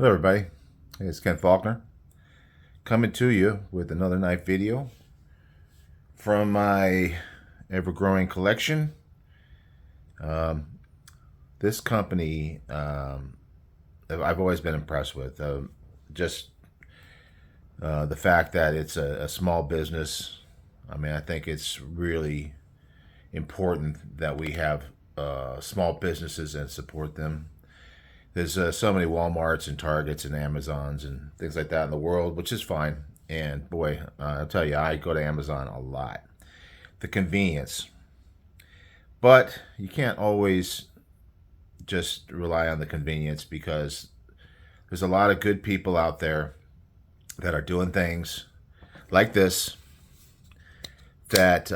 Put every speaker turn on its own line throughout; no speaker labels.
Hello everybody, it's Ken Faulkner coming to you with another knife video from my ever-growing collection. This company I've always been impressed with. Just the fact that it's a small business. I mean, I think it's really important that we have small businesses and support them. There's so many Walmarts and Targets and Amazons and things like that in the world, which is fine. And boy, I'll tell you, I go to Amazon a lot. The convenience. But you can't always just rely on the convenience, because there's a lot of good people out there that are doing things like this that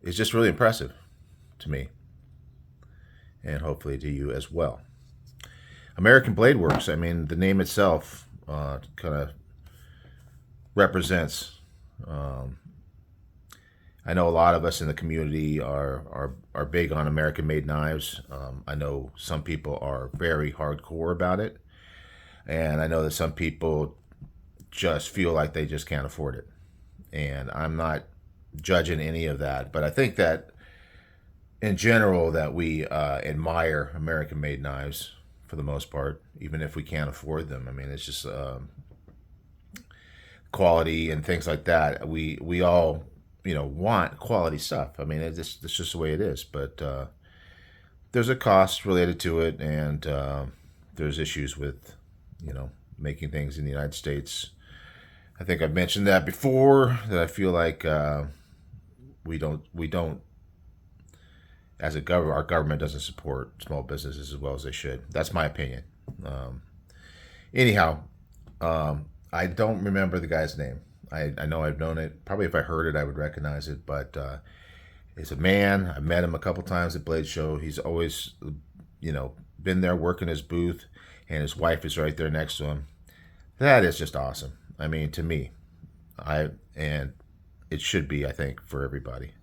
is just really impressive to me, and hopefully to you as well. American Blade Works, I mean, the name itself kind of represents. I know a lot of us in the community are big on American-made knives. I know some people are very hardcore about it, and I know that some people just feel like they just can't afford it. And I'm not judging any of that, but I think that in general that we admire American-made knives for the most part, even if we can't afford them. I mean, it's just quality and things like that. We all want quality stuff. I mean, it's just the way it is. But there's a cost related to it, and there's issues with making things in the United States. I think I've mentioned that before, that I feel like we don't as a government, our government doesn't support small businesses as well as they should. That's my opinion. Anyhow, I don't remember the guy's name. I know I've known it. Probably if I heard it, I would recognize it. But he's a man. I met him a couple times at Blade Show. He's always, been there working his booth, and his wife is right there next to him. That is just awesome. I mean, to me, and it should be, I think, for everybody.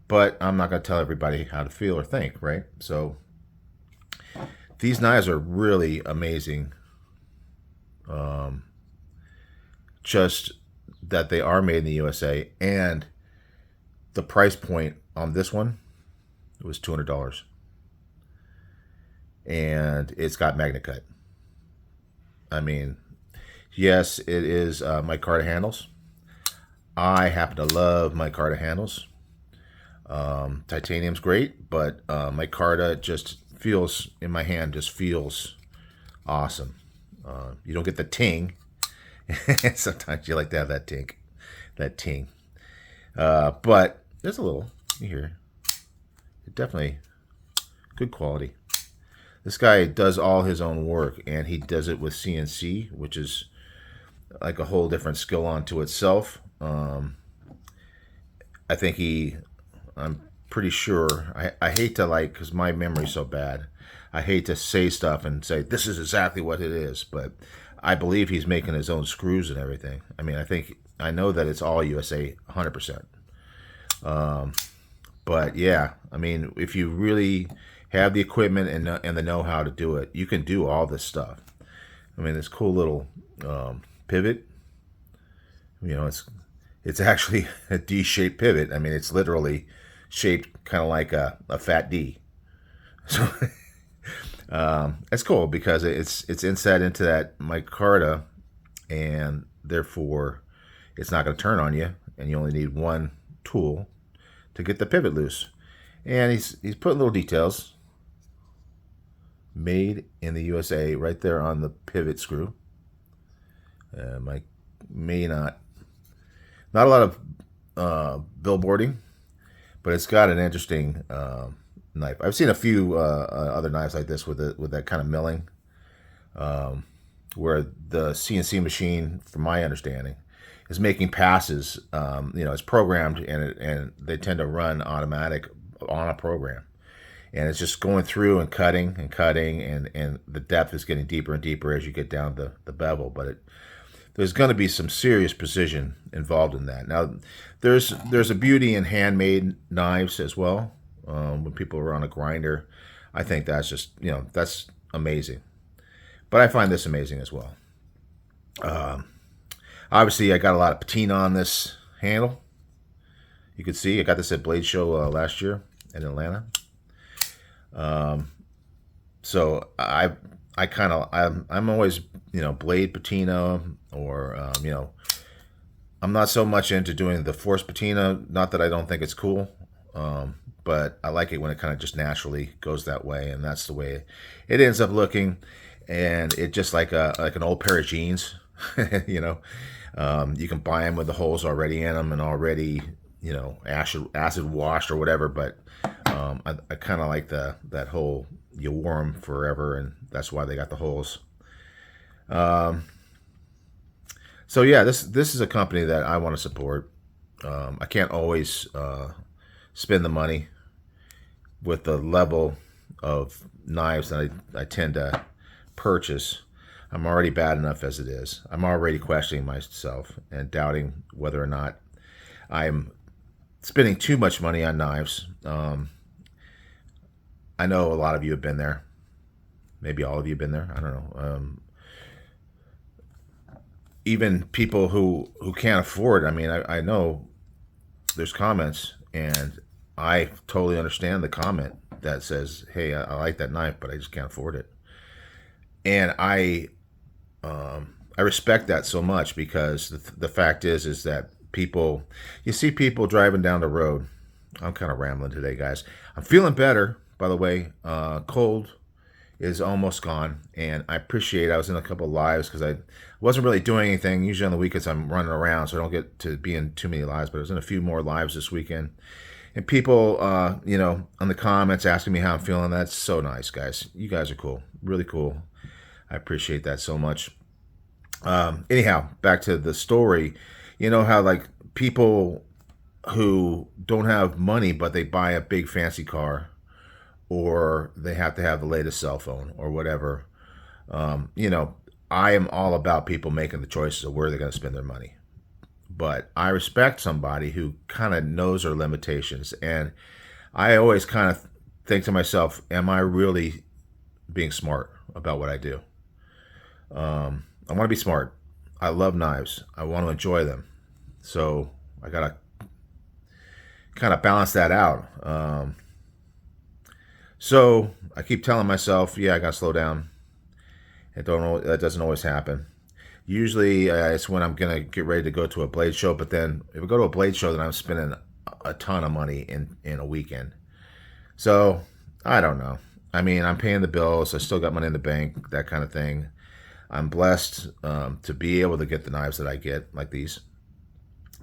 But I'm not going to tell everybody how to feel or think, right? So these knives are really amazing. Just that they are made in the USA, and the price point on this one was $200, and it's got MagnaCut. I mean, yes, it is micarta handles. I happen to love micarta handles. Titanium's great, but micarta just feels in my hand, just feels awesome. You don't get the ting. Sometimes you like to have that ting. But there's a little here. Definitely good quality. This guy does all his own work, and he does it with CNC, which is like a whole different skill onto itself. I think I'm pretty sure, I hate to, because my memory's so bad, I hate to say stuff and say this is exactly what it is, but I believe he's making his own screws and everything. I mean, I know that it's all USA 100%. But yeah, I mean, if you really have the equipment and the know-how to do it, you can do all this stuff. I mean, this cool little pivot, it's actually a D-shaped pivot. I mean, it's literally shaped kind of like a fat D. So it's cool because it's inset into that micarta, and therefore it's not going to turn on you, and you only need one tool to get the pivot loose. And he's putting little details, made in the USA, right there on the pivot screw. Not a lot of billboarding, but it's got an interesting knife. I've seen a few other knives like this with that kind of milling, where the CNC machine, from my understanding, is making passes. It's programmed, and they tend to run automatic on a program, and it's just going through and cutting, and the depth is getting deeper and deeper as you get down the bevel. But there's going to be some serious precision involved in that. Now, there's a beauty in handmade knives as well. When people are on a grinder, I think that's just, that's amazing. But I find this amazing as well. Obviously, I got a lot of patina on this handle. You can see I got this at Blade Show last year in Atlanta. So I kind of I'm always blade patina or I'm not so much into doing the forced patina. Not that I don't think it's cool, but I like it when it kind of just naturally goes that way, and that's the way it ends up looking. And it just like an old pair of jeans, you know. You can buy them with the holes already in them and already acid washed or whatever. But I kind of like that whole you wore them forever, and that's why they got the holes. So yeah, this is a company that I want to support. I can't always spend the money with the level of knives that I tend to purchase. I'm already bad enough as it is. I'm already questioning myself and doubting whether or not I'm spending too much money on knives. I know a lot of you have been there. Maybe all of you have been there. I don't know. Even people who can't afford. I mean, I know there's comments, and I totally understand the comment that says, "Hey, I like that knife, but I just can't afford it." And I respect that so much, because the fact is that you see people driving down the road. I'm kind of rambling today, guys. I'm feeling better, by the way. Cold is almost gone, and I appreciate I was in a couple of lives because I wasn't really doing anything. Usually on the weekends I'm running around, so I don't get to be in too many lives, but I was in a few more lives this weekend. And people, on the comments asking me how I'm feeling. That's so nice, guys. You guys are cool. Really cool. I appreciate that so much. Anyhow, back to the story. You know how like people who don't have money, but they buy a big fancy car, or they have to have the latest cell phone or whatever. I am all about people making the choices of where they're going to spend their money. But I respect somebody who kind of knows their limitations. And I always kind of think to myself, am I really being smart about what I do? I want to be smart. I love knives. I want to enjoy them. So I got to kind of balance that out. So I keep telling myself, yeah, I got to slow down. That doesn't always happen. Usually it's when I'm going to get ready to go to a blade show. But then if I go to a blade show, then I'm spending a ton of money in a weekend. So I don't know. I mean, I'm paying the bills. I still got money in the bank, that kind of thing. I'm blessed to be able to get the knives that I get, like these.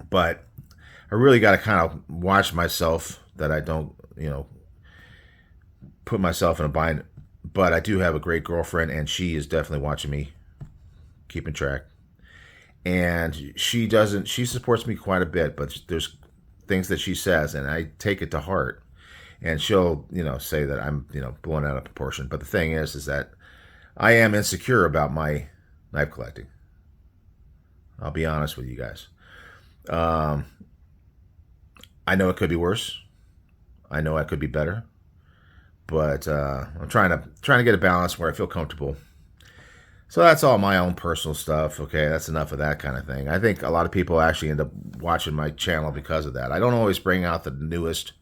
But I really got to kind of watch myself that I don't, put myself in a bind. But I do have a great girlfriend, and she is definitely watching me, keeping track. And she supports me quite a bit, but there's things that she says, and I take it to heart. And she'll, say that I'm, blowing out of proportion. But the thing is that I am insecure about my knife collecting. I'll be honest with you guys. I know it could be worse. I know I could be better. But I'm trying to get a balance where I feel comfortable. So that's all my own personal stuff. Okay, that's enough of that kind of thing. I think a lot of people actually end up watching my channel because of that. I don't always bring out the newest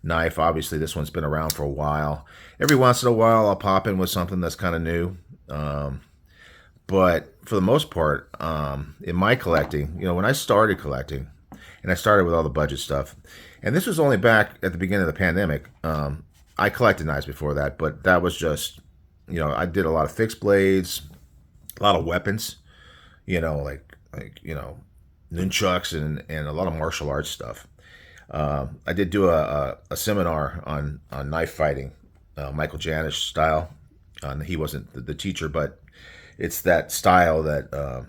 knife. Obviously, this one's been around for a while. Every once in a while, I'll pop in with something that's kind of new. But for the most part, in my collecting, when I started collecting, and I started with all the budget stuff, and this was only back at the beginning of the pandemic. I collected knives before that, but that was just, I did a lot of fixed blades, a lot of weapons, like nunchucks and a lot of martial arts stuff. I did do a seminar on knife fighting, Michael Janish style. He wasn't the teacher, but it's that style that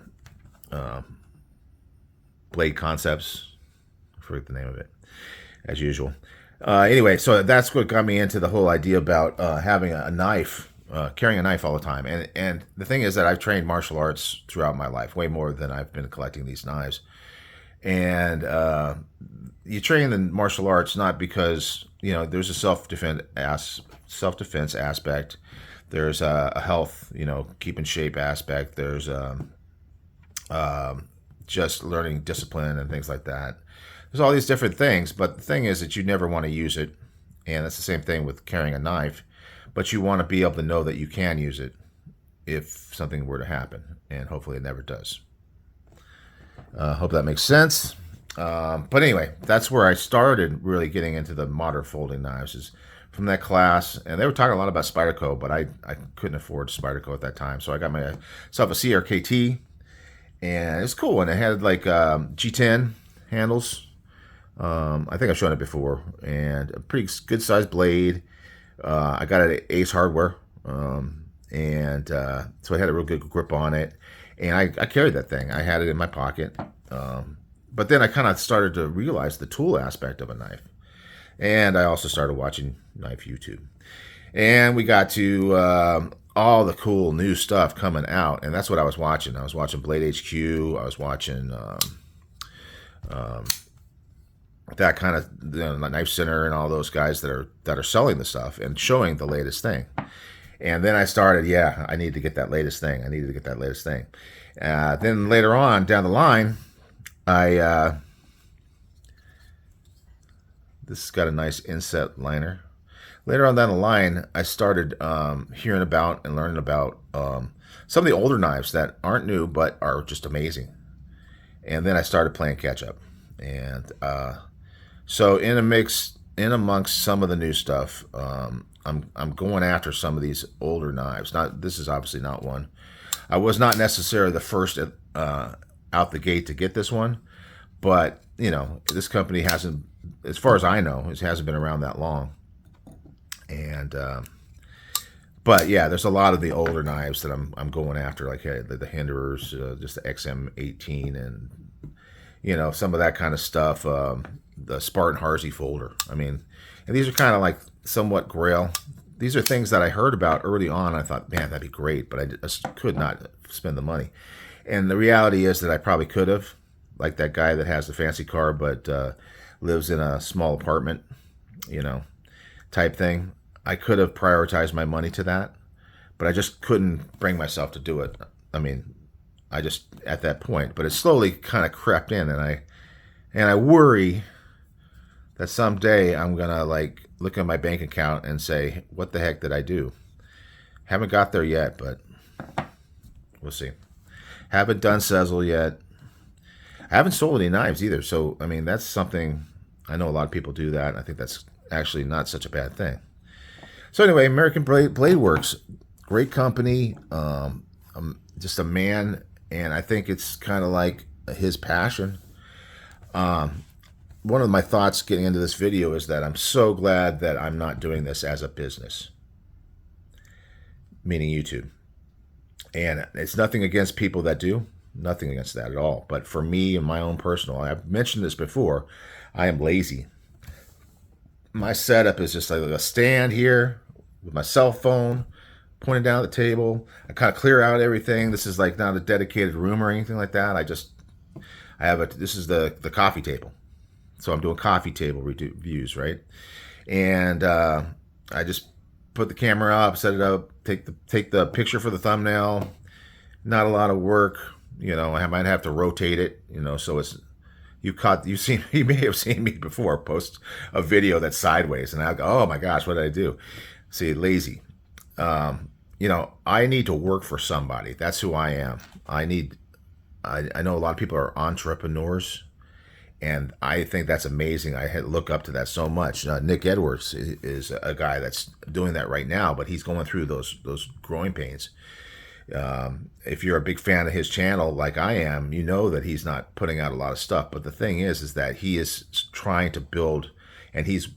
Blade Concepts, I forget the name of it, as usual. Anyway, so that's what got me into the whole idea about having a knife, carrying a knife all the time. And the thing is that I've trained martial arts throughout my life, way more than I've been collecting these knives. And you train in martial arts not because, there's a self-defense self-defense aspect. There's a health, keep in shape aspect. There's just learning discipline and things like that. There's all these different things, but the thing is that you never want to use it, and it's the same thing with carrying a knife. But you want to be able to know that you can use it if something were to happen, and hopefully it never does. Hope that makes sense. But anyway, that's where I started really getting into the modern folding knives, is from that class. And they were talking a lot about Spyderco, but I couldn't afford Spyderco at that time. So I got myself a CRKT, and it's cool. And it had like G10 handles. I think I've shown it before. And a pretty good sized blade. I got it at Ace Hardware. So it had a real good grip on it. And I carried that thing. I had it in my pocket. But then I kind of started to realize the tool aspect of a knife. And I also started watching knife YouTube. And we got to all the cool new stuff coming out. And that's what I was watching. I was watching Blade HQ. I was watching that kind of Knife Center and all those guys that are selling the stuff and showing the latest thing. And then I started, I need to get that latest thing. I needed to get that latest thing. Then later on down the line, this has got a nice inset liner. Later on down the line, I started hearing about and learning about some of the older knives that aren't new but are just amazing. And then I started playing catch up. And so in amongst some of the new stuff, I'm going after some of these older knives. This is obviously not one. I was not necessarily the first out the gate to get this one, but this company hasn't, as far as I know, it hasn't been around that long. And but yeah, there's a lot of the older knives that I'm going after, like the Hinderers, just the XM18, and some of that kind of stuff. The Spartan Harsey folder. I mean, and these are kind of like somewhat grail. These are things that I heard about early on. I thought, man, that'd be great, but I just could not spend the money. And the reality is that I probably could have, like that guy that has the fancy car but lives in a small apartment, type thing. I could have prioritized my money to that, but I just couldn't bring myself to do it. I mean, I just at that point, but it slowly kind of crept in, and I worry that someday I'm gonna look at my bank account and say, what the heck did I do? Haven't got there yet, but we'll see. Haven't done Sezzle yet. I haven't sold any knives either. So, I mean, that's something, I know a lot of people do that. I think that's actually not such a bad thing. So anyway, American Blade Works, great company. I'm just a man, and I think it's kind of like his passion. One of my thoughts getting into this video is that I'm so glad that I'm not doing this as a business, meaning YouTube. And it's nothing against people that do, nothing against that at all. But for me and my own personal, I've mentioned this before, I am lazy. My setup is just like a stand here with my cell phone pointing down at the table. I kind of clear out everything. This is like not a dedicated room or anything like that. This is the coffee table. So I'm doing coffee table reviews, right? And I just put the camera up, set it up, take the picture for the thumbnail. Not a lot of work, I might have to rotate it, so it's you may have seen me before post a video that's sideways, and I go, oh my gosh, what did I do? See, lazy. I need to work for somebody. That's who I am. I know a lot of people are entrepreneurs, and I think that's amazing. I look up to that so much. Nick Edwards is a guy that's doing that right now, but he's going through those growing pains. If you're a big fan of his channel, like I am, you know that he's not putting out a lot of stuff. But the thing is that he is trying to build, and he's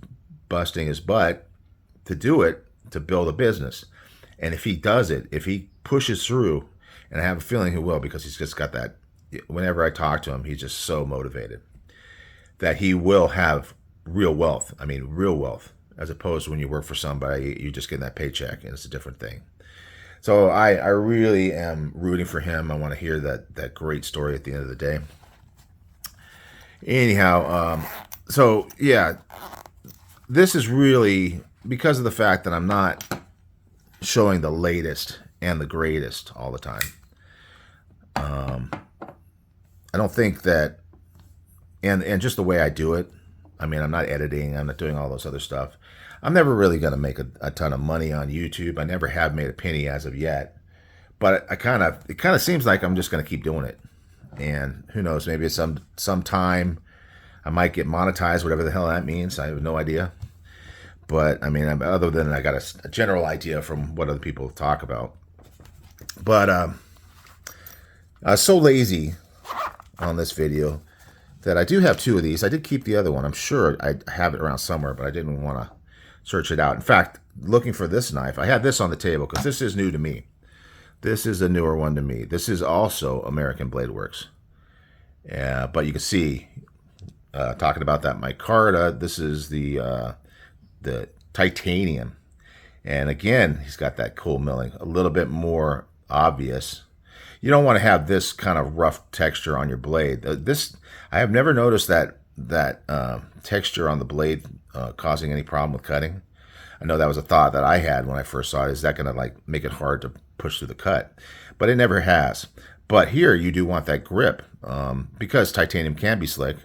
busting his butt to do it, to build a business. And if he does it, if he pushes through, and I have a feeling he will, because he's just got that, whenever I talk to him, he's just so motivated, that he will have real wealth. I mean, real wealth, as opposed to when you work for somebody, you just get that paycheck, and it's a different thing. So I really am rooting for him. I want to hear that great story at the end of the day. Anyhow, so yeah, this is really because of the fact that I'm not showing the latest and the greatest all the time, I don't think that, and just the way I do it, I mean, I'm not editing, I'm not doing all those other stuff. I'm never really going to make a ton of money on YouTube. I never have made a penny as of yet, but it kind of seems like I'm just going to keep doing it. And who knows, maybe it's some time I might get monetized, whatever the hell that means. I have no idea. But I mean, other than I got a general idea from what other people talk about. But I was so lazy on this video that I do have two of these. I did keep the other one. I'm sure I have it around somewhere, but I didn't want to search it out. In fact, looking for this knife, I had this on the table because this is new to me. This is a newer one to me. This is also American Blade Works. Yeah, but you can see, talking about that micarta, this is the titanium. And again, he's got that cool milling, a little bit more obvious. You don't want to have this kind of rough texture on your blade. I have never noticed that texture on the blade causing any problem with cutting. I know that was a thought that I had when I first saw it. Is that going to like make it hard to push through the cut? But it never has. But here you do want that grip because titanium can be slick.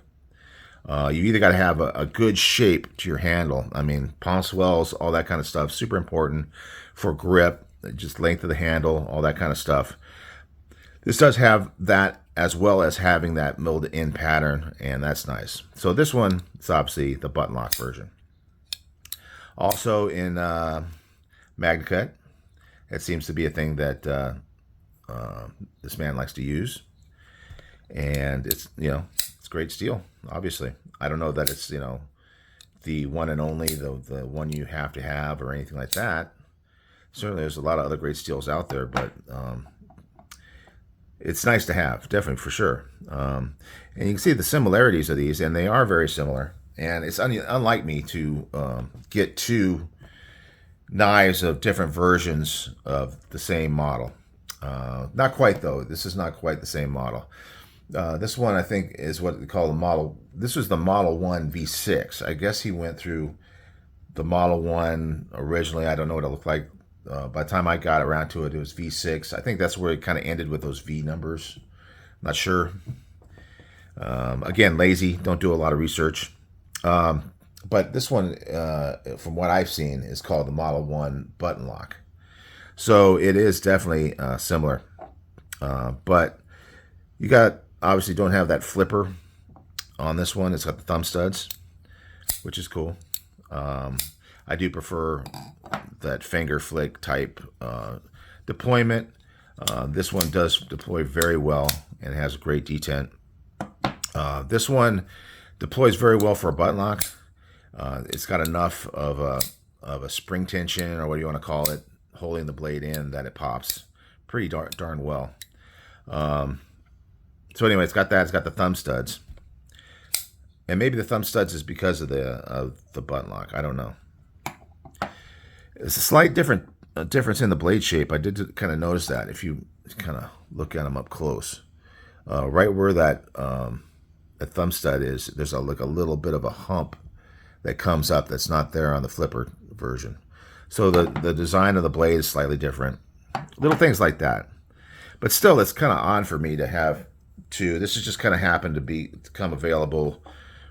You either got to have a good shape to your handle. I mean, palm swells, all that kind of stuff, super important for grip, just length of the handle, all that kind of stuff. This does have that as well as having that milled in pattern, and that's nice. So this one is obviously the button lock version. Also in MagnaCut, it seems to be a thing that this man likes to use, and it's it's great steel. Obviously, I don't know that it's the one and only, the one you have to have or anything like that. Certainly, there's a lot of other great steels out there, but it's nice to have, definitely, for sure. And you can see the similarities of these, and they are very similar. And it's unlike me to get two knives of different versions of the same model. Not quite, though. This is not quite the same model. This one, I think, is what they call the model. This was the Model 1 V6. I guess he went through the Model 1 originally. I don't know what it looked like. By the time I got around to it, it was V6. I think that's where it kind of ended with those V numbers. Not sure. Again, lazy. Don't do a lot of research. But this one, from what I've seen, is called the Model 1 button lock. So it is definitely similar. But you obviously don't have that flipper on this one. It's got the thumb studs, which is cool. I do prefer that finger flick type deployment. This one does deploy very well and has a great detent. This one deploys very well for a button lock. It's got enough of a spring tension, or what do you want to call it, holding the blade in, that it pops pretty darn well. So anyway, it's got that. It's got the thumb studs, and maybe the thumb studs is because of the button lock. I don't know. It's a slight difference in the blade shape. I did kind of notice that if you kind of look at them up close, right where that thumb stud is, there's like a little bit of a hump that comes up that's not there on the flipper version. So the design of the blade is slightly different. Little things like that. But still, it's kind of odd for me to have two. This has just kind of happened to become available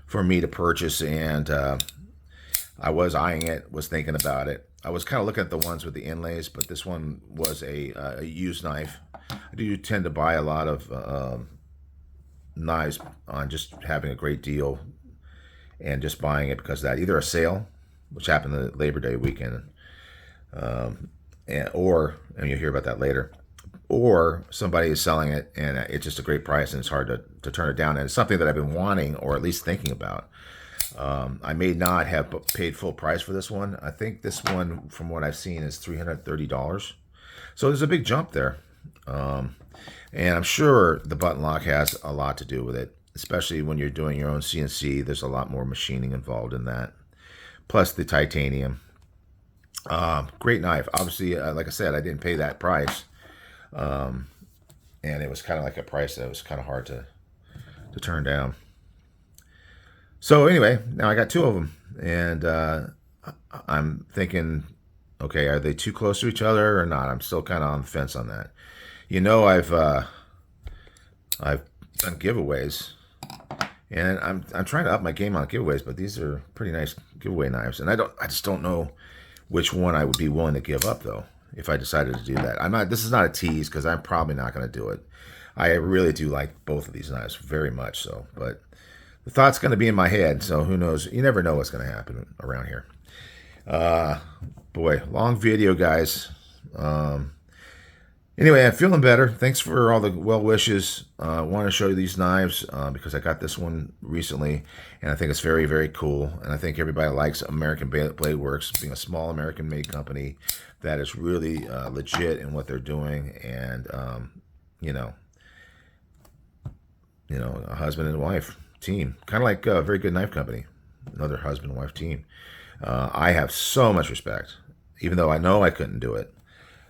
for me to purchase, and I was eyeing it, was thinking about it. I was kind of looking at the ones with the inlays, but this one was a used knife. I do tend to buy a lot of knives on just having a great deal and just buying it because of that. Either a sale, which happened the Labor Day weekend, and you'll hear about that later, or somebody is selling it and it's just a great price and it's hard to turn it down. And it's something that I've been wanting, or at least thinking about. I may not have paid full price for this one. I think this one, from what I've seen, is $330. So there's a big jump there. And I'm sure the button lock has a lot to do with it, especially when you're doing your own CNC. There's a lot more machining involved in that. Plus the titanium. Great knife. Obviously, like I said, I didn't pay that price. And it was kind of like a price that was kind of hard to turn down. So anyway, now I got two of them, and I'm thinking, okay, are they too close to each other or not? I'm still kind of on the fence on that. I've done giveaways, and I'm trying to up my game on giveaways, but these are pretty nice giveaway knives, and I just don't know which one I would be willing to give up though if I decided to do that. I'm not. This is not a tease because I'm probably not going to do it. I really do like both of these knives very much so, but the thought's going to be in my head. So who knows? You never know what's going to happen around here. Boy, long video, guys. Anyway, I'm feeling better. Thanks for all the well wishes. I want to show you these knives because I got this one recently, and I think it's very, very cool. And I think everybody likes American Blade Works, being a small American-made company that is really legit in what they're doing, and you know, a husband and wife team, kind of like a Very Good Knife Company, another husband and wife team. I have so much respect, even though I know I couldn't do it.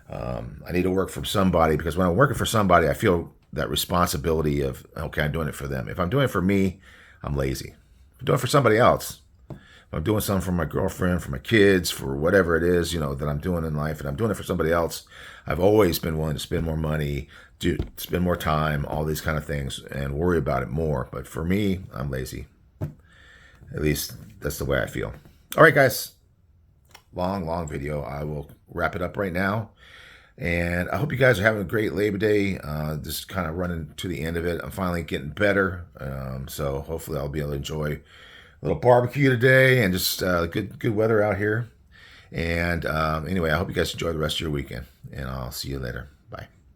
I need to work for somebody because when I'm working for somebody, I feel that responsibility of, okay, I'm doing it for them. If I'm doing it for me, I'm lazy. If I'm doing it for somebody else, if I'm doing something for my girlfriend, for my kids, for whatever it is, that I'm doing in life, and I'm doing it for somebody else, I've always been willing to spend more money, spend more time, all these kind of things, and worry about it more. But for me, I'm lazy. At least that's the way I feel. All right, guys. Long video. I will wrap it up right now. And I hope you guys are having a great Labor Day. Just kind of running to the end of it. I'm finally getting better. So hopefully I'll be able to enjoy a little barbecue today and just good weather out here. And anyway, I hope you guys enjoy the rest of your weekend. And I'll see you later.